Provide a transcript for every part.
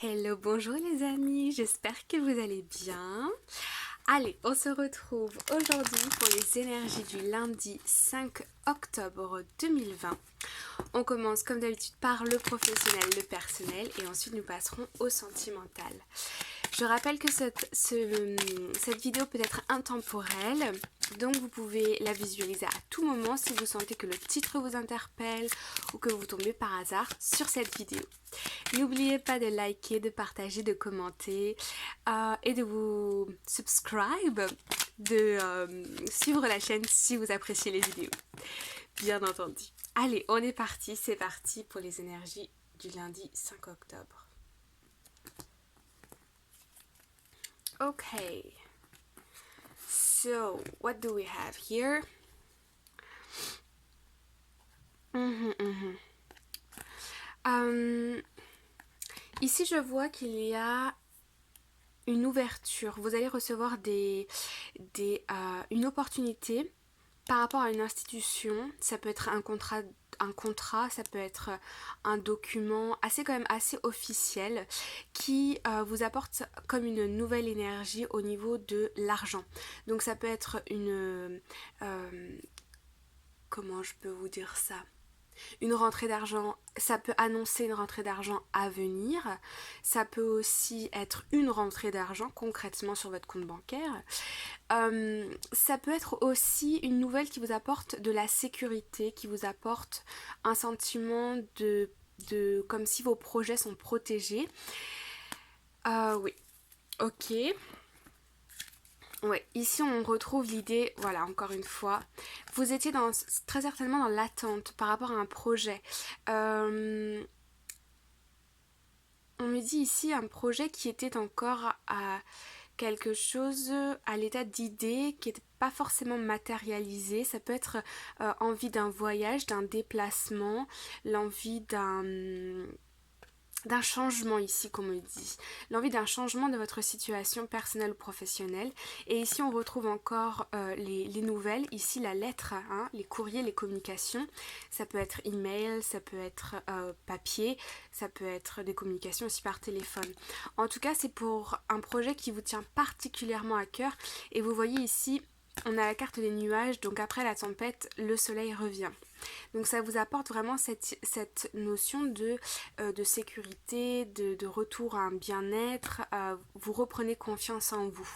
Hello, bonjour les amis, j'espère que vous allez bien. Allez, on se retrouve aujourd'hui pour les énergies du lundi 5 octobre 2020. On commence comme d'habitude par le professionnel, le personnel et ensuite nous passerons au sentimental. Je rappelle que cette vidéo peut être intemporelle, donc vous pouvez la visualiser à tout moment si vous sentez que le titre vous interpelle ou que vous tombez par hasard sur cette vidéo. N'oubliez pas de liker, de partager, de commenter et de vous subscribe, de suivre la chaîne si vous appréciez les vidéos, bien entendu. Allez, on est parti, c'est parti pour les énergies du lundi 5 octobre. Okay, so what do we have here? Ici, je vois qu'il y a une ouverture. Vous allez recevoir une opportunité par rapport à une institution. Ça peut être un contrat, ça peut être un document quand même assez officiel qui vous apporte comme une nouvelle énergie au niveau de l'argent. Donc ça peut être comment je peux vous dire ça? Une rentrée d'argent, ça peut annoncer une rentrée d'argent à venir. Ça peut aussi être une rentrée d'argent concrètement sur votre compte bancaire. Ça peut être aussi une nouvelle qui vous apporte de la sécurité, qui vous apporte un sentiment de comme si vos projets sont protégés. Oui, ok. Ouais, ici on retrouve l'idée, voilà, encore une fois, vous étiez très certainement dans l'attente par rapport à un projet. On me dit ici un projet qui était encore à quelque chose, à l'état d'idée, qui n'était pas forcément matérialisé. Ça peut être envie d'un voyage, d'un déplacement, l'envie d'un changement ici qu'on me dit, l'envie d'un changement de votre situation personnelle ou professionnelle. Et ici on retrouve encore les nouvelles, ici la lettre, hein, les courriers, les communications, ça peut être email, ça peut être papier, ça peut être des communications aussi par téléphone. En tout cas c'est pour un projet qui vous tient particulièrement à cœur et vous voyez ici on a la carte des nuages, donc après la tempête le soleil revient. Donc ça vous apporte vraiment cette notion de sécurité, de retour à un bien-être, vous reprenez confiance en vous.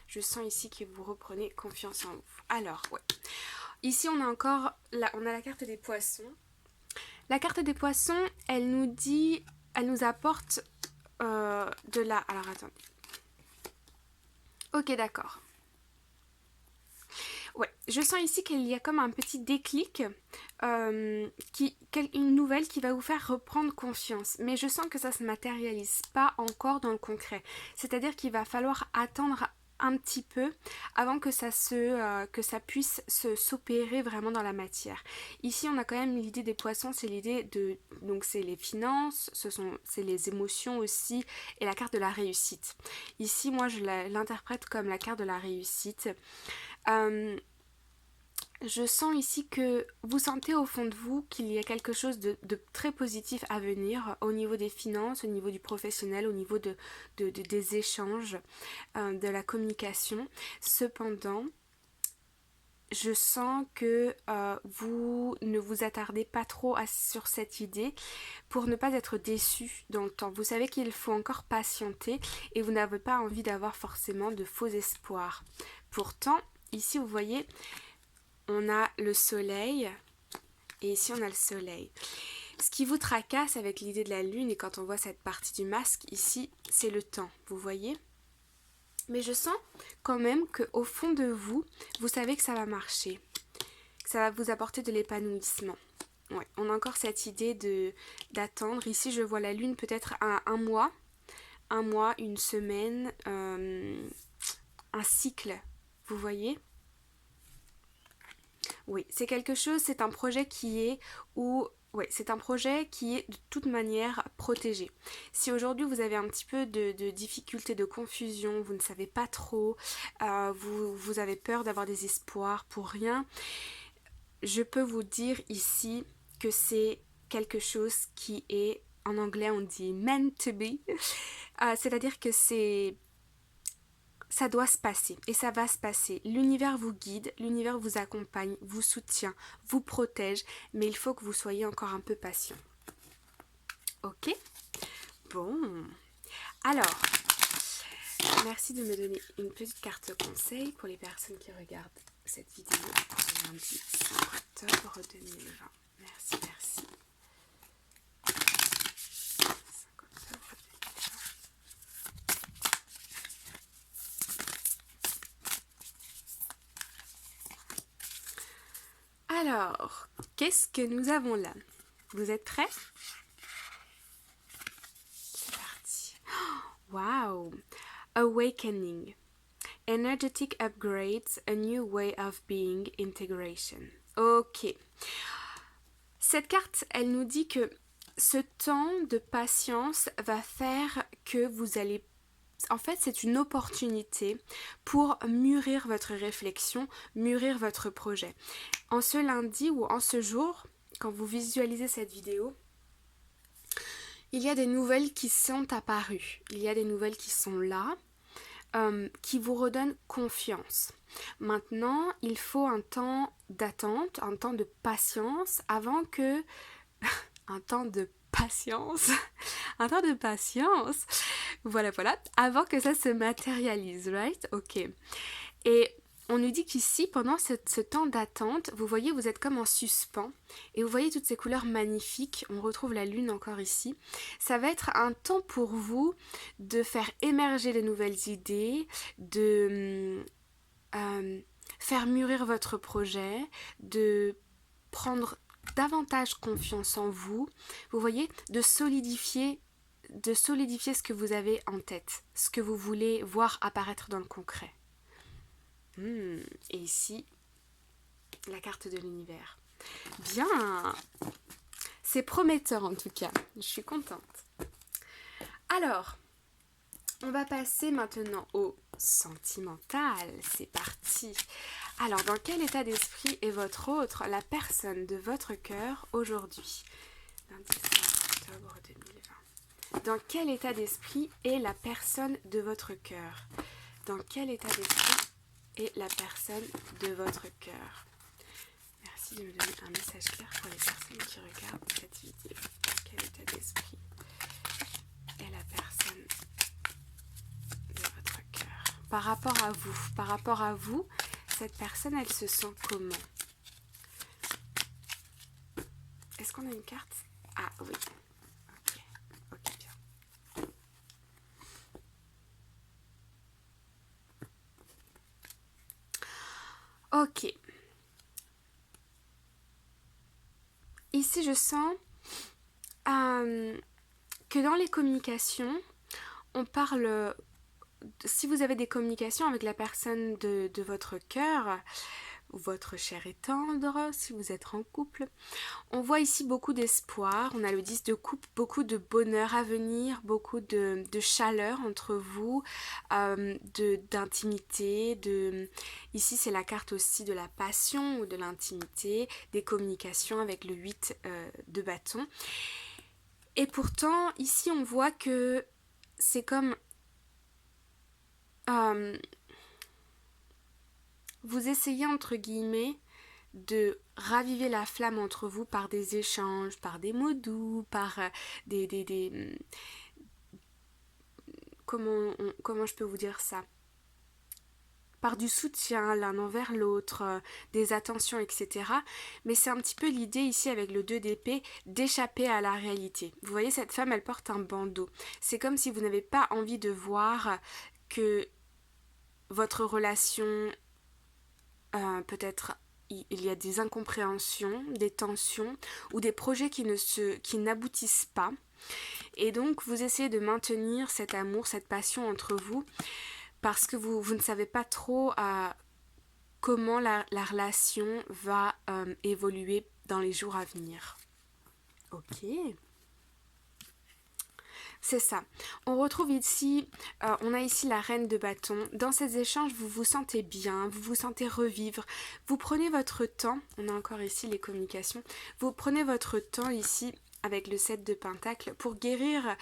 Je sens ici que vous reprenez confiance en vous. Alors, ouais. Ici on a encore, on a la carte des poissons. La carte des poissons, elle nous apporte de la... Alors attendez. Ok, d'accord. Ouais, je sens ici qu'il y a comme un petit déclic, une nouvelle qui va vous faire reprendre confiance. Mais je sens que ça ne se matérialise pas encore dans le concret. C'est-à-dire qu'il va falloir attendre un petit peu avant que ça puisse s'opérer vraiment dans la matière. Ici on a quand même l'idée des poissons, c'est l'idée de, donc c'est les finances, c'est les émotions aussi et la carte de la réussite. Ici moi je l'interprète comme la carte de la réussite. Je sens ici que vous sentez au fond de vous qu'il y a quelque chose de très positif à venir au niveau des finances, au niveau du professionnel, au niveau des échanges, de la communication. Cependant, je sens que vous ne vous attardez pas trop sur cette idée pour ne pas être déçu dans le temps. Vous savez qu'il faut encore patienter et vous n'avez pas envie d'avoir forcément de faux espoirs. Pourtant, ici vous voyez, on a le soleil et ici on a le soleil. Ce qui vous tracasse avec l'idée de la lune et quand on voit cette partie du masque ici, c'est le temps, vous voyez ? Mais je sens quand même qu'au fond de vous, vous savez que ça va marcher, que ça va vous apporter de l'épanouissement. Ouais, on a encore cette idée d'attendre. Ici, je vois la lune peut-être un mois, une semaine, un cycle, vous voyez ? Oui, c'est quelque chose, c'est un projet qui est c'est un projet qui est de toute manière protégé. Si aujourd'hui vous avez un petit peu de difficulté, de confusion, vous ne savez pas trop, vous avez peur d'avoir des espoirs pour rien, je peux vous dire ici que c'est quelque chose qui est en anglais on dit meant to be, c'est-à-dire que ça doit se passer et ça va se passer. L'univers vous guide, l'univers vous accompagne, vous soutient, vous protège, mais il faut que vous soyez encore un peu patient. Ok? Bon. Alors, merci de me donner une petite carte conseil pour les personnes qui regardent cette vidéo le lundi 5 octobre 2020. Merci, merci. 5 octobre 2020. Alors, qu'est-ce que nous avons là? Vous êtes prêts? C'est parti. Wow! Awakening. Energetic upgrades, a new way of being, integration. Ok. Cette carte, elle nous dit que ce temps de patience va faire que vous allez... En fait, c'est une opportunité pour mûrir votre réflexion, mûrir votre projet. En ce lundi ou en ce jour, quand vous visualisez cette vidéo, il y a des nouvelles qui sont apparues. Il y a des nouvelles qui sont là. Qui vous redonne confiance. Maintenant, il faut un temps d'attente, un temps de patience avant que... un temps de patience. Un temps de patience. Voilà, avant que ça se matérialise, right? Ok. Et on nous dit qu'ici, pendant ce temps d'attente, vous voyez, vous êtes comme en suspens. Et vous voyez toutes ces couleurs magnifiques. On retrouve la lune encore ici. Ça va être un temps pour vous de faire émerger de nouvelles idées, de faire mûrir votre projet, de prendre davantage confiance en vous. Vous voyez, de solidifier ce que vous avez en tête, ce que vous voulez voir apparaître dans le concret. Et ici, la carte de l'univers. Bien, c'est prometteur en tout cas, je suis contente. Alors, on va passer maintenant au sentimental, c'est parti. Alors, dans quel état d'esprit est votre autre, la personne de votre cœur aujourd'hui? Lundi 5 octobre 2020. Dans quel état d'esprit est la personne de votre cœur? Dans quel état d'esprit est la personne de votre cœur? Merci de me donner un message clair pour les personnes qui regardent cette vidéo. Dans quel état d'esprit est la personne de votre cœur? Par rapport à vous, cette personne, elle se sent comment? Est-ce qu'on a une carte? Ah oui. Ok, bien. Ok. Ici, je sens que dans les communications, on parle... Si vous avez des communications avec la personne de votre cœur, votre chair est tendre, si vous êtes en couple, on voit ici beaucoup d'espoir, on a le 10 de coupe, beaucoup de bonheur à venir, beaucoup de chaleur entre vous, d'intimité, ici c'est la carte aussi de la passion ou de l'intimité, des communications avec le 8 de bâton. Et pourtant, ici on voit que c'est comme... vous essayez entre guillemets de raviver la flamme entre vous par des échanges, par des mots doux, par comment je peux vous dire ça? Par du soutien l'un envers l'autre, des attentions, etc. Mais c'est un petit peu l'idée ici avec le 2 d'épée d'échapper à la réalité. Vous voyez, cette femme, elle porte un bandeau. C'est comme si vous n'avez pas envie de voir que votre relation, peut-être il y a des incompréhensions, des tensions ou des projets qui n'aboutissent pas. Et donc vous essayez de maintenir cet amour, cette passion entre vous parce que vous ne savez pas trop comment la relation va évoluer dans les jours à venir. Ok. C'est ça. On retrouve ici, on a ici la reine de bâton. Dans ces échanges, vous vous sentez bien, vous vous sentez revivre. Vous prenez votre temps, on a encore ici les communications, vous prenez votre temps ici avec le 7 de Pentacle, pour guérir,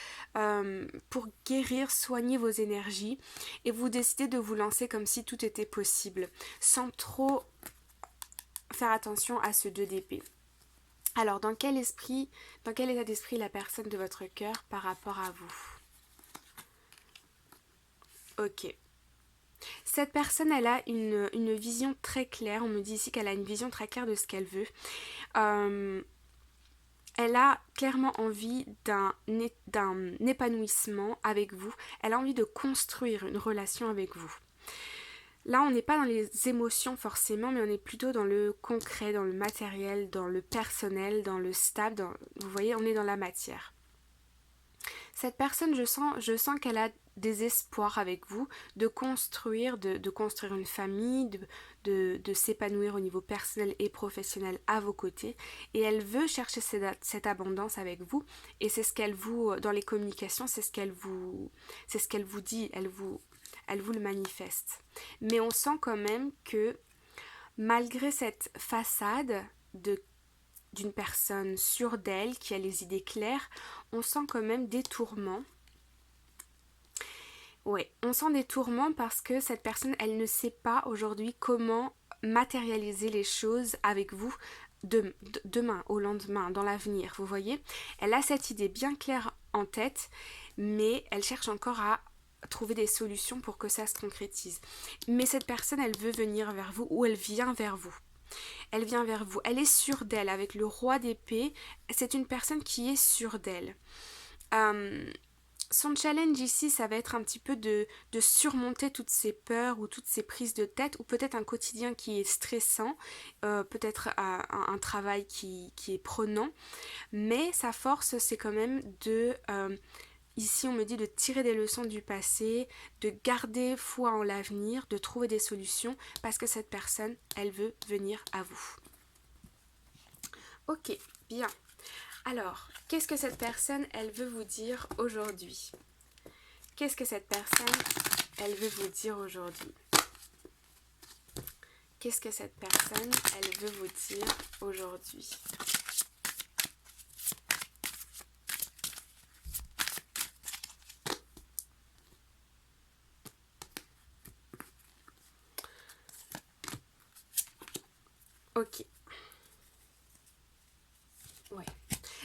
soigner vos énergies, et vous décidez de vous lancer comme si tout était possible, sans trop faire attention à ce 2 d'épée. Alors, dans quel état d'esprit la personne de votre cœur par rapport à vous? Ok. Cette personne, elle a une vision très claire. On me dit ici qu'elle a une vision très claire de ce qu'elle veut. Elle a clairement envie d'un épanouissement avec vous. Elle a envie de construire une relation avec vous. Là, on n'est pas dans les émotions forcément, mais on est plutôt dans le concret, dans le matériel, dans le personnel, dans le stable. Vous voyez, on est dans la matière. Cette personne, je sens qu'elle a des espoirs avec vous, de construire une famille, de s'épanouir au niveau personnel et professionnel à vos côtés. Et elle veut chercher cette abondance avec vous. Et c'est ce qu'elle vous, dans les communications, c'est ce qu'elle vous dit, elle vous le manifeste. Mais on sent quand même que malgré cette façade d'une personne sûre d'elle, qui a les idées claires, on sent quand même des tourments. Ouais, on sent des tourments parce que cette personne, elle ne sait pas aujourd'hui comment matérialiser les choses avec vous demain, au lendemain, dans l'avenir, vous voyez. Elle a cette idée bien claire en tête, mais elle cherche encore à trouver des solutions pour que ça se concrétise. Mais cette personne, elle veut venir vers vous, ou elle vient vers vous. Elle vient vers vous, elle est sûre d'elle, avec le roi d'épée, c'est une personne qui est sûre d'elle. Son challenge ici, ça va être un petit peu de surmonter toutes ces peurs ou toutes ces prises de tête, ou peut-être un quotidien qui est stressant, peut-être un travail qui est prenant, mais sa force, c'est quand même ici on me dit de tirer des leçons du passé, de garder foi en l'avenir, de trouver des solutions, parce que cette personne, elle veut venir à vous. Ok, bien. Alors, qu'est-ce que cette personne, elle veut vous dire aujourd'hui? Qu'est-ce que cette personne, elle veut vous dire aujourd'hui? Qu'est-ce que cette personne, elle veut vous dire aujourd'hui? Ok. Ouais.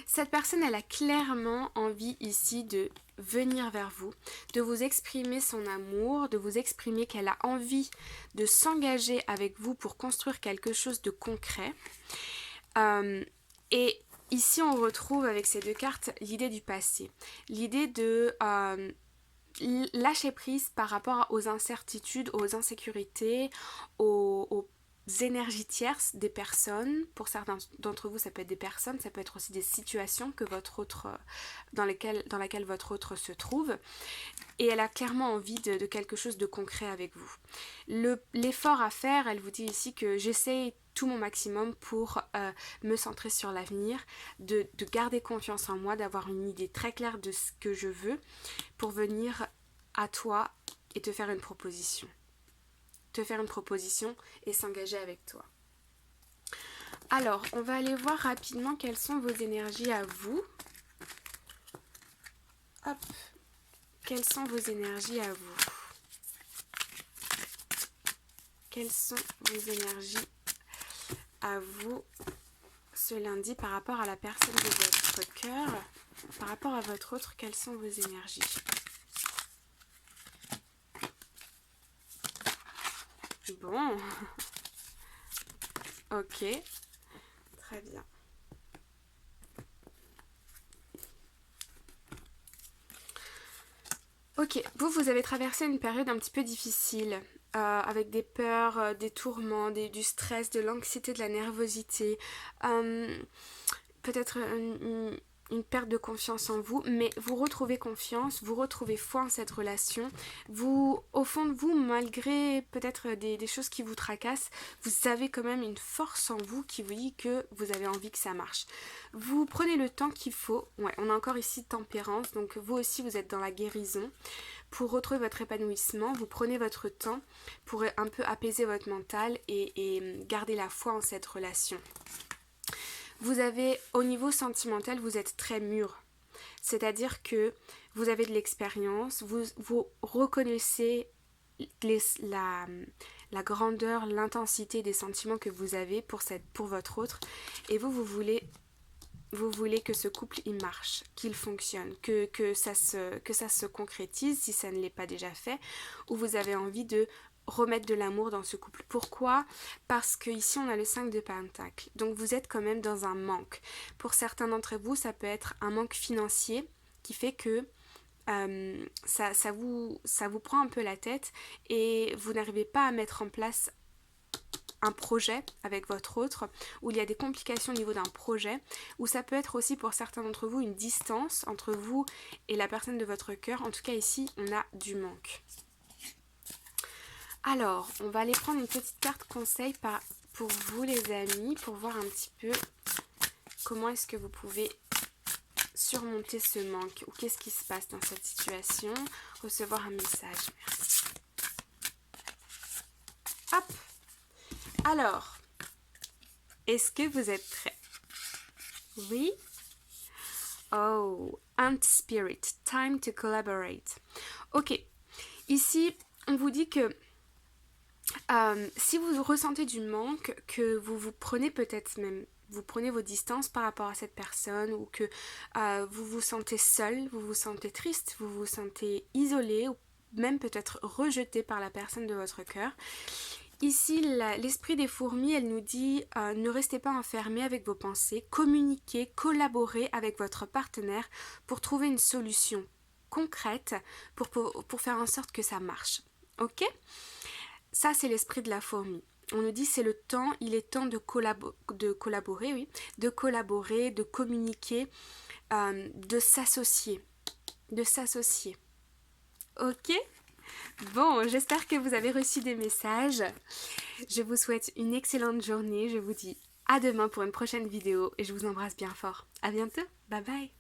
Cette personne, elle a clairement envie ici de venir vers vous, de vous exprimer son amour, de vous exprimer qu'elle a envie de s'engager avec vous pour construire quelque chose de concret. Et ici, on retrouve avec ces 2 cartes l'idée du passé, l'idée de lâcher prise par rapport aux incertitudes, aux insécurités, aux énergies tierces des personnes. Pour certains d'entre vous, ça peut être des personnes, ça peut être aussi des situations que dans laquelle votre autre se trouve. Et elle a clairement envie de quelque chose de concret avec vous. L'effort à faire, elle vous dit ici que j'essaye tout mon maximum pour me centrer sur l'avenir, de garder confiance en moi, d'avoir une idée très claire de ce que je veux pour venir à toi et te faire une proposition. Te faire une proposition et s'engager avec toi. Alors, on va aller voir rapidement quelles sont vos énergies à vous. Hop. Quelles sont vos énergies à vous? Quelles sont vos énergies à vous ce lundi par rapport à la personne de votre cœur? Par rapport à votre autre, quelles sont vos énergies? Bon. Ok. Très bien. Ok, vous avez traversé une période un petit peu difficile, avec des peurs, des tourments, du stress, de l'anxiété, de la nervosité, peut-être une perte de confiance en vous, mais vous retrouvez confiance, vous retrouvez foi en cette relation, au fond de vous, malgré peut-être des choses qui vous tracassent, vous avez quand même une force en vous qui vous dit que vous avez envie que ça marche. Vous prenez le temps qu'il faut, ouais, on a encore ici tempérance, donc vous aussi vous êtes dans la guérison. Pour retrouver votre épanouissement, vous prenez votre temps pour un peu apaiser votre mental et garder la foi en cette relation. Vous avez, au niveau sentimental, vous êtes très mûr. C'est-à-dire que vous avez de l'expérience, vous reconnaissez la grandeur, l'intensité des sentiments que vous avez pour votre autre, et vous voulez que ce couple il marche, qu'il fonctionne, que ça se concrétise si ça ne l'est pas déjà fait, ou vous avez envie de remettre de l'amour dans ce couple. Pourquoi? Parce que ici on a le 5 de Pentacle, donc vous êtes quand même dans un manque. Pour certains d'entre vous, ça peut être un manque financier qui fait que ça vous prend un peu la tête et vous n'arrivez pas à mettre en place un projet avec votre autre, où il y a des complications au niveau d'un projet, ou ça peut être aussi pour certains d'entre vous une distance entre vous et la personne de votre cœur. En tout cas ici on a du manque. Alors on va aller prendre une petite carte conseil pour vous les amis, pour voir un petit peu comment est-ce que vous pouvez surmonter ce manque, ou qu'est-ce qui se passe dans cette situation. Recevoir un message, merci. Hop. Alors, est-ce que vous êtes prêts? Oui? Oh, anti-spirit, time to collaborate. Ok, ici, on vous dit que si vous ressentez du manque, que vous prenez peut-être même, vous prenez vos distances par rapport à cette personne, ou que vous vous sentez seul, vous vous sentez triste, vous vous sentez isolé, ou même peut-être rejeté par la personne de votre cœur. Ici, l'esprit des fourmis, elle nous dit ne restez pas enfermés avec vos pensées, communiquez, collaborez avec votre partenaire pour trouver une solution concrète pour faire en sorte que ça marche. Ok? Ça, c'est l'esprit de la fourmi. On nous dit c'est le temps, il est temps de collaborer, oui, de collaborer, de communiquer, de s'associer. Ok? Bon, j'espère que vous avez reçu des messages. Je vous souhaite une excellente journée. Je vous dis à demain pour une prochaine vidéo et je vous embrasse bien fort. À bientôt. Bye bye.